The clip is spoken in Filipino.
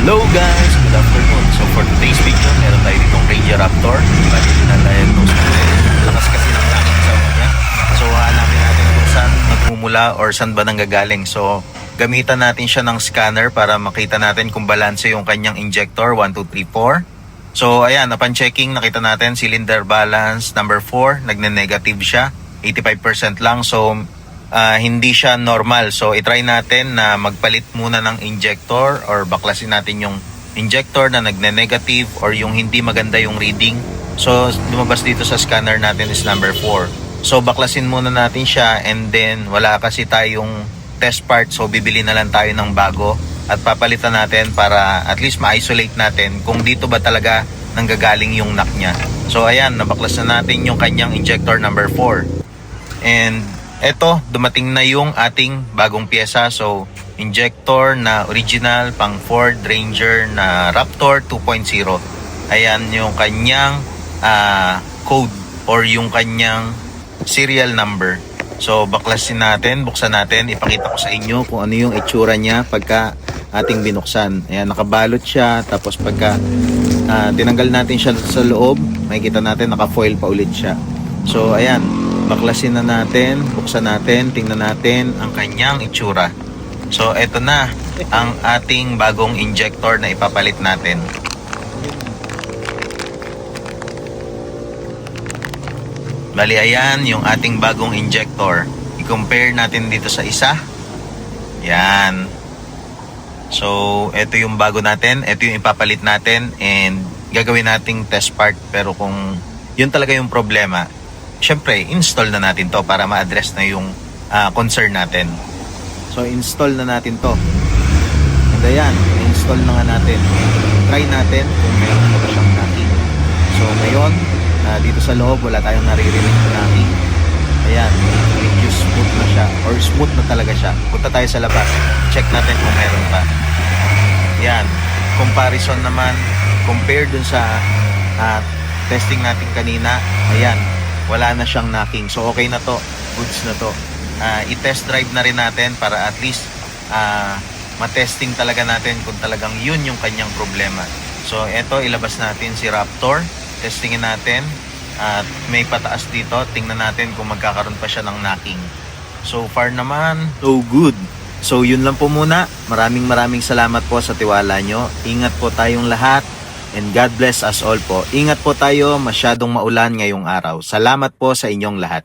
Hello guys! Good afternoon. So for today's video, meron tayo ditong Ranger Raptor. Bali na-diagnose natin. Lakas kasi ng langit sa niya. So hanapin natin kung saan nagmumula or saan ba nanggagaling. So gamitan natin siya ng scanner para makita natin kung balanse yung kanyang injector 1, 2, 3, 4. So ayan, upon checking nakita natin cylinder balance number 4, nagne-negative siya. 85% lang. So hindi siya normal. So itry natin na magpalit muna ng injector or baklasin natin yung injector na nagne-negative or yung hindi maganda yung reading. So lumabas dito sa scanner natin is number 4. So baklasin muna natin siya and then wala kasi tayong test part. So bibili na lang tayo ng bago at papalitan natin para at least ma-isolate natin kung dito ba talaga nanggagaling yung knock niya. So ayan, nabaklas na natin yung kanyang injector number 4. And eto, dumating na yung ating bagong pyesa. So, injector na original pang Ford Ranger na Raptor 2.0. Ayan yung kanyang code or yung kanyang serial number. So, baklasin natin, buksan natin, ipakita ko sa inyo kung ano yung itsura niya pagka ating binuksan. Ayan, nakabalot siya. Tapos pagka tinanggal natin siya sa loob, makikita natin naka-foil pa ulit siya. So, ayan. Baklasin na natin, buksan natin, tingnan natin ang kanyang itsura. So, eto na ang ating bagong injector na ipapalit natin. Bali, ayan yung ating bagong injector. I-compare natin dito sa isa. Yan. So, eto yung bago natin. Eto yung ipapalit natin and gagawin nating test part. Pero kung yun talaga yung problema, syempre, install na natin to para ma-address na yung concern natin. So, install na natin to. And ayan, install na nga natin. Try natin kung meron na ba siyang knocking. So, ngayon, dito sa loob, wala tayong naririnig na knocking. Ayan, medyo smooth na siya. Or smooth na talaga siya. Punta tayo sa labas. Check natin kung meron pa. Ayan, comparison naman, compare dun sa testing natin kanina. Ayan, wala na siyang knocking. So okay na to, goods na to. I-test drive na rin natin para at least matesting talaga natin kung talagang yun yung kanyang problema. So eto, ilabas natin si Raptor, testingin natin at may pataas dito, tingnan natin kung magkakaroon pa siya ng knocking. So far naman, so good. So yun lang po muna. Maraming salamat po sa tiwala nyo. Ingat po tayong lahat. And God bless us all po. Ingat po tayo, masyadong maulan ngayong araw. Salamat po sa inyong lahat.